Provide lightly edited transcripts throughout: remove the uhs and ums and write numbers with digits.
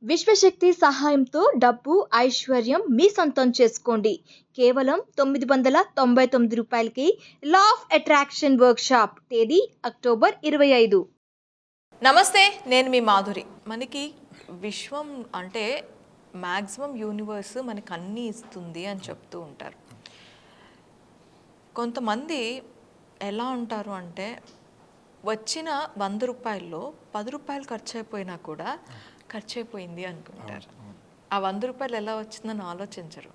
విశ్వశక్తి సహాయంతో డబ్బు ఐశ్వర్యం మీ సొంతం చేసుకోండి. కేవలం ₹999కి లా ఆఫ్ అట్రాక్షన్ వర్క్షాప్. తేదీ అక్టోబర్ 25. నమస్తే, నేను మీ మాధురి. మనకి విశ్వం అంటే మ్యాక్సిమం యూనివర్స్ మనకు అన్నీ ఇస్తుంది అని చెప్తూ ఉంటారు. కొంతమంది ఎలా ఉంటారు అంటే వచ్చిన ₹100లో ₹10 ఖర్చు అయిపోయినా కూడా ఖర్చు అయిపోయింది అనుకుంటారు. ఆ ₹100 ఎలా వచ్చిందని ఆలోచించరు.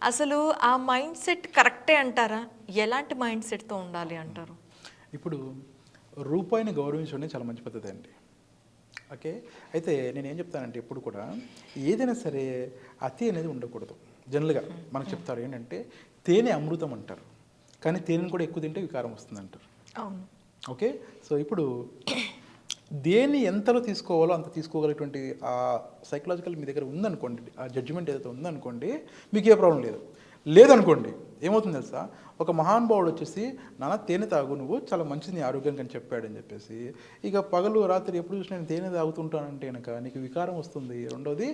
అసలు ఆ మైండ్ సెట్ కరెక్టే అంటారా? ఎలాంటి మైండ్ సెట్తో ఉండాలి అంటారు? ఇప్పుడు రూపాయిని గౌరవించడం చాలా మంచి పద్ధతి అండి. ఓకే, అయితే నేనేం చెప్తానంటే ఎప్పుడు కూడా ఏదైనా సరే అతి అనేది ఉండకూడదు. జనరల్గా మనకు చెప్తారు ఏంటంటే తేనె అమృతం అంటారు, కానీ తేనెను కూడా ఎక్కువ తింటే వికారం వస్తుంది అంటారు. అవును. ఓకే, సో ఇప్పుడు దేన్ని ఎంతలో తీసుకోవాలో అంత తీసుకోగలిగినటువంటి ఆ సైకలాజికల్ మీ దగ్గర ఉందనుకోండి, ఆ జడ్జిమెంట్ ఏదైతే ఉందనుకోండి, మీకు ఏ ప్రాబ్లం లేదనుకోండి, ఏమవుతుంది తెలుసా, ఒక మహానుభావుడు వచ్చేసి నాన్న తేనె తాగు, నువ్వు చాలా మంచిది నీ ఆరోగ్యానికి అని చెప్పాడని చెప్పేసి ఇక పగలు రాత్రి ఎప్పుడు చూసి నేను తేనె తాగుతుంటానంటే కనుక నీకు వికారం వస్తుంది. రెండోది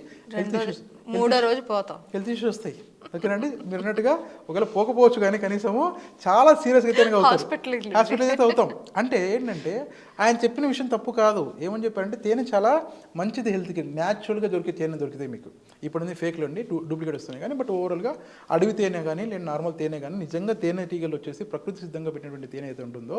మూడో రోజు పోతాం, హెల్త్ ఇష్యూస్ వస్తాయి. ఓకేనండి, మీరు అన్నట్టుగా ఒకవేళ పోకపోవచ్చు కానీ కనీసము చాలా సీరియస్గా తేనె హాస్పిటల్ అయితే అవుతాం. అంటే ఏంటంటే ఆయన చెప్పిన విషయం తప్పు కాదు. ఏమని చెప్పారంటే తేనె చాలా మంచిది హెల్త్కి, న్యాచురల్గా దొరికే తేనె దొరికితే మీకు. ఇప్పుడు ఫేక్లు అండి, డూప్లికేట్ వస్తున్నాయి కానీ, బట్ ఓవరాల్గా అడవి తేనె కానీ లేదా నార్మల్ తేనె కానీ నిజంగా తేనె టీగలు వచ్చేసి ప్రకృతి సిద్ధంగా పెట్టినటువంటి తేనె అయితే ఉంటుందో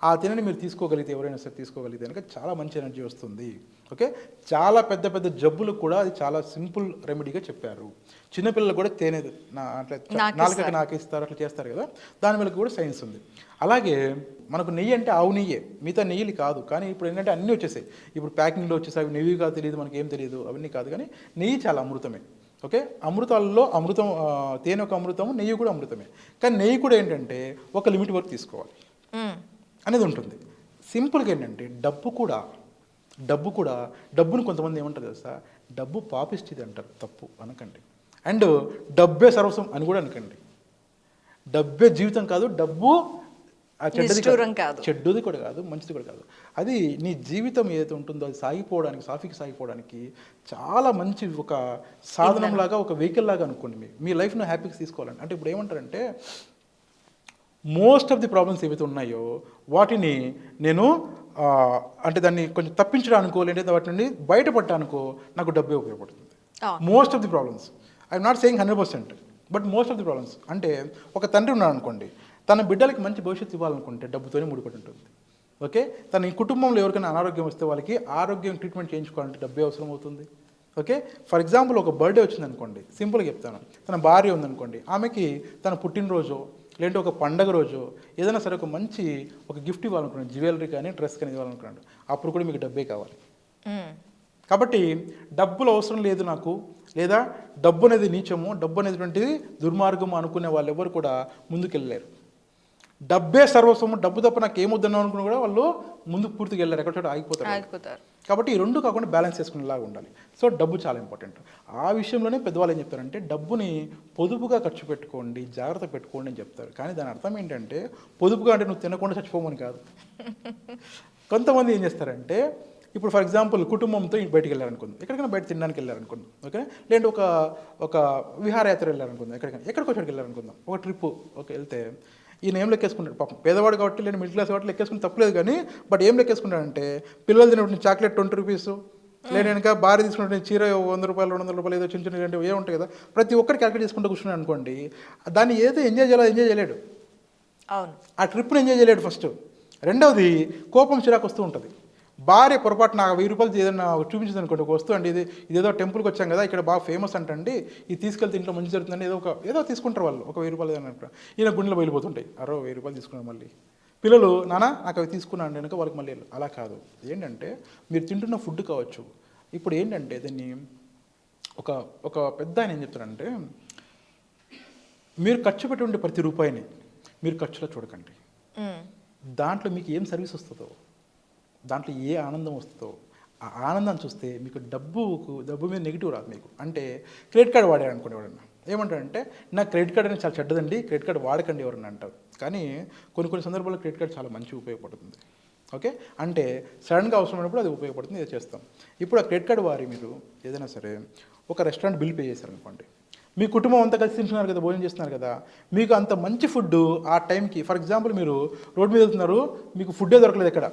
ఆ తేనెని మీరు తీసుకోగలిగితే, ఎవరైనా సరే తీసుకోగలిగితే కనుక చాలా మంచి ఎనర్జీ వస్తుంది. ఓకే, చాలా పెద్ద పెద్ద జబ్బులకు కూడా అది చాలా సింపుల్ రెమెడీగా చెప్పారు. చిన్నపిల్లలు కూడా తేనె అట్లా నాలుకకి నాకిస్తారు, అట్లా చేస్తారు కదా, దాని వల్ల కూడా సైన్స్ ఉంది. అలాగే మనకు నెయ్యి అంటే ఆవు నెయ్యే, మిగతా నెయ్యిలు కాదు. కానీ ఇప్పుడు ఏంటంటే అన్నీ వచ్చేసాయి, ఇప్పుడు ప్యాకింగ్లో వచ్చేసాయి. అవి నెయ్యి కాదు తెలియదు, మనకి ఏం తెలియదు, అవన్నీ కాదు. కానీ నెయ్యి చాలా అమృతమే. ఓకే, అమృతాలలో అమృతం, తేనె ఒక అమృతము, నెయ్యి కూడా అమృతమే. కానీ నెయ్యి కూడా ఏంటంటే ఒక లిమిట్ వరకు తీసుకోవాలి అనేది ఉంటుంది. సింపుల్గా ఏంటంటే డబ్బును కొంతమంది ఏమంటారు తెలుసా, డబ్బు పాపిస్తుంది అంటారు. తప్పు అనకండి. అండ్ డబ్బే సర్వస్వం అని కూడా అనకండి. డబ్బే జీవితం కాదు, డబ్బు చెడ్డది కూడా కాదు, మంచిది కూడా కాదు. అది నీ జీవితం ఏదైతే ఉంటుందో అది సాగిపోవడానికి చాలా మంచి ఒక సాధనంలాగా, ఒక వెహికల్ లాగా అనుకోండి. మీ లైఫ్ను హ్యాపీగా తీసుకోవాలండి. అంటే ఇప్పుడు ఏమంటారంటే మోస్ట్ ఆఫ్ ది ప్రాబ్లమ్స్ ఏవైతే ఉన్నాయో వాటిని నేను అంటే దాన్ని కొంచెం తప్పించడానికో లేదా వాటి నుండి బయటపడటానికో నాకు డబ్బే ఉపయోగపడుతుంది. Most of the problems, I'm not saying 100%, but most of the problems. అంటే ఒక తండ్రి ఉన్నాడు అనుకోండి, తన బిడ్డలకి మంచి భవిష్యత్తు ఇవ్వాలనుకుంటే డబ్బుతోనే ముడిపడి ఉంటుంది. ఓకే, తన ఈ కుటుంబంలో ఎవరికైనా అనారోగ్యం వస్తే వాళ్ళకి ఆరోగ్యం ట్రీట్మెంట్ చేయించుకోవాలంటే డబ్బే అవసరం అవుతుంది. ఓకే, ఫర్ ఎగ్జాంపుల్ ఒక బర్త్డే వచ్చింది అనుకోండి, సింపుల్గా చెప్తాను, తన భార్య ఉందనుకోండి, ఆమెకి తన పుట్టినరోజు లేదంటే ఒక పండగ రోజు ఏదైనా సరే ఒక గిఫ్ట్ ఇవ్వాలనుకున్నాడు, జ్యువెలరీ కానీ డ్రెస్ కానీ ఇవ్వాలనుకున్నాడు, అప్పుడు కూడా మీకు డబ్బే కావాలి. కాబట్టి డబ్బులు అవసరం లేదు నాకు, లేదా డబ్బు అనేది నీచము, డబ్బు అనేటువంటిది దుర్మార్గము అనుకునే వాళ్ళు ఎవరు కూడా ముందుకెళ్ళలేరు. డబ్బే సర్వస్వము, డబ్బు తప్ప నాకు ఏమొద్దన్నాం అనుకున్నా కూడా వాళ్ళు ముందుకు పూర్తిగా వెళ్ళారు, ఎక్కడ చోట ఆగిపోతారు. కాబట్టి ఈ రెండు కాకుండా బ్యాలెన్స్ చేసుకునేలాగా ఉండాలి. సో డబ్బు చాలా ఇంపార్టెంట్. ఆ విషయంలోనే పెద్దవాళ్ళు ఏం చెప్తారంటే డబ్బుని పొదుపుగా ఖర్చు పెట్టుకోండి, జాగ్రత్త పెట్టుకోండి అని చెప్తారు. కానీ దాని అర్థం ఏంటంటే పొదుపుగా అంటే నువ్వు తినకుండా చచ్చిపోమని కాదు. కొంతమంది ఏం చేస్తారంటే ఇప్పుడు ఫర్ ఎగ్జాంపుల్ కుటుంబంతో బయటికి వెళ్ళారనుకుందాం, ఎక్కడికైనా బయట తినడానికి వెళ్ళారనుకుందాం, ఓకే, లేదంటే ఒక విహారయాత్ర వెళ్ళారనుకుందాం, ఎక్కడికో చోటుకి వెళ్ళారనుకుందాం, ఒక ట్రిప్ వెళ్తే ఈయన ఏం లెక్కేసుకుంటాడు, పాపం పేదవాడు కాబట్టి లేదా మిడిల్ క్లాస్ కాబట్టి లెక్కేసుకుని తప్పలేదు. కానీ బట్ ఏం లెక్కేసుకుంటాడంటే పిల్లలు తినటువంటి చాక్లెట్ ₹20, లేదా కనుక భార్య తీసుకుంటే చీర ₹100, ₹200 ఏదో చిన్న చిన్న ఏ ఉంటాయి కదా, ప్రతి ఒక్కటి క్యాల్కులేట్ చేసుకుంటూ కూర్చున్నాడు అనుకోండి, దాన్ని ఏదైతే ఎంజాయ్ చేయలేడు. అవును, ఆ ట్రిప్ని ఎంజాయ్ చేయలేడు ఫస్ట్. రెండవది కోపం చిరాకు వస్తూ ఉంటుంది. భార్య పొరపాటు నాకు ₹1000 ఏదైనా చూపించింది అనుకోండి, ఒక వస్తువు అండి, ఇదేదో టెంపుల్కి వచ్చాం కదా, ఇక్కడ బాగా ఫేమస్ అంటండి, ఇది తీసుకెళ్తే ఇంట్లో మంచి జరుగుతుందని ఏదో తీసుకుంటారు వాళ్ళు, ఒక ₹1000 అనుకుంటా, ఈయన గుండెలో బయలుపోతుంటాయి, ₹1000 తీసుకున్నాను. మళ్ళీ పిల్లలు నాన్న నాకు అవి తీసుకున్నాను కనుక వాళ్ళకి మళ్ళీ అలా కాదు. ఏంటంటే మీరు తింటున్న ఫుడ్ కావచ్చు, ఇప్పుడు ఏంటంటే దీన్ని ఒక పెద్ద ఆయన ఏం చెప్తారంటే మీరు ఖర్చు పెట్టే ప్రతి రూపాయిని మీరు ఖర్చులో చూడకండి, దాంట్లో మీకు ఏం సర్వీస్ వస్తుందో, దాంట్లో ఏ ఆనందం వస్తుందో ఆ ఆనందాన్ని చూస్తే మీకు డబ్బు మీద నెగిటివ్ రాదు మీకు. అంటే క్రెడిట్ కార్డు వాడారు అనుకోండి, ఎవరన్నా ఏమంటారంటే నాకు క్రెడిట్ కార్డ్ అనేది చాలా చెడ్డదండి, క్రెడిట్ కార్డు వాడకండి ఎవరన్నా అంటారు. కానీ కొన్ని సందర్భాల్లో క్రెడిట్ కార్డ్ చాలా మంచి ఉపయోగపడుతుంది. ఓకే, అంటే సడన్గా అవసరమైనప్పుడు అది ఉపయోగపడుతుంది, ఇది చేస్తాం. ఇప్పుడు ఆ క్రెడిట్ కార్డు వారి మీరు ఏదైనా సరే ఒక రెస్టారెంట్ బిల్ పే చేశారనుకోండి, మీ కుటుంబం అంతా కలిసి తింటున్నారు కదా, భోజనం చేస్తున్నారు కదా, మీకు అంత మంచి ఫుడ్ ఆ టైంకి, ఫర్ ఎగ్జాంపుల్ మీరు రోడ్ మీద వెళ్తున్నారు, మీకు ఫుడ్డే దొరకలేదు ఎక్కడ,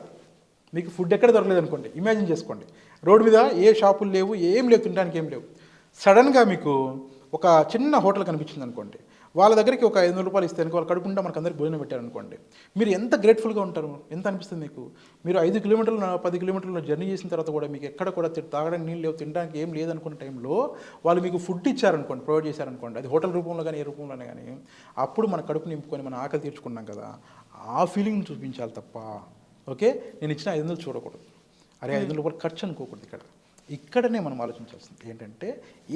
మీకు ఫుడ్ ఎక్కడ దొరకలేదు అనుకోండి, ఇమాజిన్ చేసుకోండి, రోడ్ మీద ఏ షాపులు లేవు, ఏం లేవు, తినడానికి ఏం లేవు, సడన్గా మీకు ఒక చిన్న హోటల్ కనిపించింది అనుకోండి, వాళ్ళ దగ్గరికి ఒక 500 రూపాయలు ఇస్తే వాళ్ళు కడుపుంటే మనకు అందరికి భోజనం పెట్టారనుకోండి, మీరు ఎంత గ్రేట్ఫుల్గా ఉంటారు, ఎంత అనిపిస్తుంది మీకు. మీరు 5 కిలోమీటర్లు 10 కిలోమీటర్లు జర్నీ చేసిన తర్వాత కూడా మీకు ఎక్కడ కూడా తాగడానికి నీళ్ళు లేవు, తినడానికి ఏం లేదనుకున్న టైంలో వాళ్ళు మీకు ఫుడ్ ఇచ్చారనుకోండి, ప్రొవైడ్ చేశారనుకోండి, అది హోటల్ రూపంలో కానీ ఏ రూపంలోనే కానీ, అప్పుడు మన కడుపు నింపుకొని మన ఆకలి తీర్చుకున్నాం కదా, ఆ ఫీలింగ్ చూపించాలి తప్ప, ఓకే, నేను ఇచ్చిన 500 చూడకూడదు, అరే 500 రూపాయలు ఖర్చు అనుకోకూడదు. ఇక్కడనే మనం ఆలోచించాల్సింది ఏంటంటే,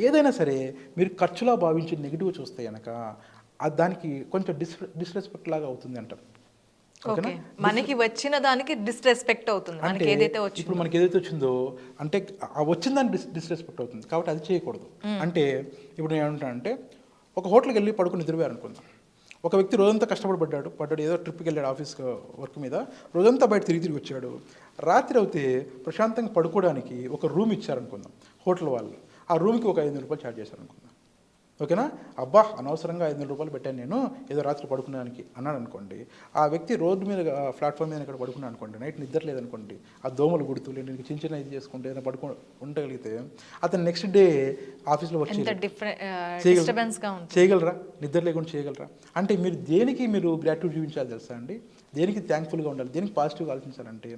ఏదైనా సరే మీరు ఖర్చులా భావించి నెగిటివ్ చూస్తే కనుక దానికి కొంచెం డిస్రెస్పెక్ట్ లాగా అవుతుంది అంటారు. ఓకే, మనకి వచ్చిన దానికి డిస్రెస్పెక్ట్ అవుతుంది. మనకి ఏదైతే వచ్చిందో, ఇప్పుడు మనకి ఏదైతే వచ్చిందో అంటే ఆ వచ్చిన దానికి డిస్రెస్పెక్ట్ అవుతుంది, కాబట్టి అది చేయకూడదు. అంటే ఇప్పుడు నేను ఏమంటానంటే, ఒక హోటల్కి వెళ్ళి పడుకుని నిద్రపోయారు అనుకుందాం, ఒక వ్యక్తి రోజంతా కష్టపడ్డాడు, ఏదో ట్రిప్కి వెళ్ళాడు ఆఫీస్ వర్క్ మీద, రోజంతా బయట తిరిగి వచ్చాడు, రాత్రి అయితే ప్రశాంతంగా పడుకోవడానికి ఒక రూమ్ ఇచ్చారనుకుందాం హోటల్ వాళ్ళు, ఆ రూమ్కి ఒక 500 రూపాయలు ఛార్జ్ చేశారనుకుందాం. ఓకేనా, అబ్బా అనవసరంగా 500 రూపాయలు పెట్టాను నేను ఏదో రాత్రి పడుకున్నానికి అన్నాడు అనుకోండి, ఆ వ్యక్తి రోడ్డు మీద ప్లాట్ఫామ్ మీద ఇక్కడ పడుకున్నాను అనుకోండి, నైట్ నిద్ర లేదనుకోండి, ఆ దోమలు గుడుతూ లేదంటే చిన్న ఇది చేసుకుంటే ఏదైనా ఉండగలిగితే అతను నెక్స్ట్ డే ఆఫీస్లో వర్క్ చేయగలరా, నిద్ర లేకుండా చేయగలరా? అంటే మీరు దేనికి మీరు గ్రాట్యూడ్ చూపించాలి తెలుసా అండి, దేనికి థ్యాంక్ఫుల్గా ఉండాలి, దేనికి పాజిటివ్గా ఆలోచించాలంటే,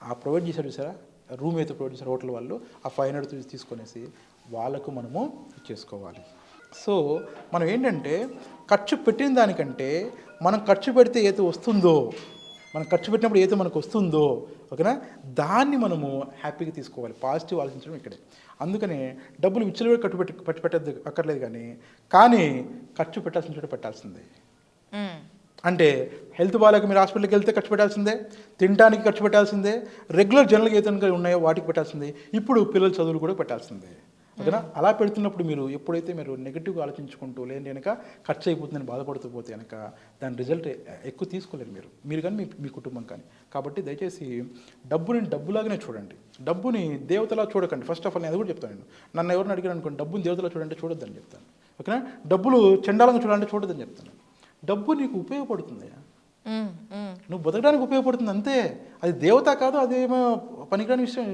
ఆ ప్రొవైడ్ చేశారు చూసారా, రూమ్ అయితే ప్రొవైడ్ చేశారు హోటల్ వాళ్ళు, ఆ 500 తీసుకొనేసి వాళ్ళకు మనము ఇచ్చేసుకోవాలి. సో మనం ఏంటంటే, ఖర్చు పెట్టిన దానికంటే మనం ఖర్చు పెడితే ఏదో వస్తుందో, మనం ఖర్చు పెట్టినప్పుడు ఏదో మనకు వస్తుందో, ఓకేనా, దాన్ని మనము హ్యాపీగా తీసుకోవాలి, పాజిటివ్ ఆలోచించడం ఇక్కడే. అందుకనే డబ్బులు విచ్చలవిడి ఖర్చు పెట్టద్దు అక్కర్లేదు, కానీ ఖర్చు పెట్టాల్సిన చోట పెట్టాల్సిందే. అంటే హెల్త్ బాగాలేక మీరు హాస్పిటల్కి వెళ్తే ఖర్చు పెట్టాల్సిందే, తినడానికి ఖర్చు పెట్టాల్సిందే, రెగ్యులర్ జనరల్గా ఏదైనా ఉన్నాయో వాటికి పెట్టాల్సిందే, ఇప్పుడు పిల్లల చదువులు కూడా పెట్టాల్సిందే. ఓకేనా, అలా పెడుతున్నప్పుడు మీరు ఎప్పుడైతే మీరు నెగిటివ్గా ఆలోచించుకుంటూ లేని కనుక ఖర్చు అయిపోతుందని బాధపడుతూ పోతే కనుక దాని రిజల్ట్ ఎక్కువ తీసుకోలేరు మీరు కానీ మీ కుటుంబం కానీ. కాబట్టి దయచేసి డబ్బులాగానే చూడండి, డబ్బుని దేవతలా చూడకండి. ఫస్ట్ ఆఫ్ ఆల్ నేను అది కూడా చెప్తాను, నన్ను ఎవరిని అడిగాను అనుకోండి, డబ్బుని దేవతలా చూడంటే చూడొద్దని చెప్తాను. ఓకేనా, డబ్బులు చండాలంగా చూడాలంటే చూడొద్దని చెప్తాను. డబ్బు నీకు ఉపయోగపడుతుంది, నువ్వు బతకడానికి ఉపయోగపడుతుంది అంతే, అది దేవత కాదు, అదేమో పనికిరాని విషయం,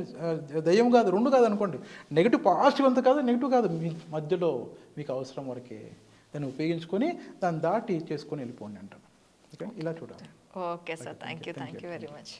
దయ్యం కాదు, రెండు కాదు అనుకోండి. నెగిటివ్ పాజిటివ్ అంత కాదు, నెగిటివ్ కాదు, మీ మధ్యలో మీకు అవసరం వరకే దాన్ని ఉపయోగించుకొని దాన్ని దాటి చేసుకొని వెళ్ళిపోండి అంటాను. ఓకే, ఇలా చూడాలి. Okay sir, thank you very much.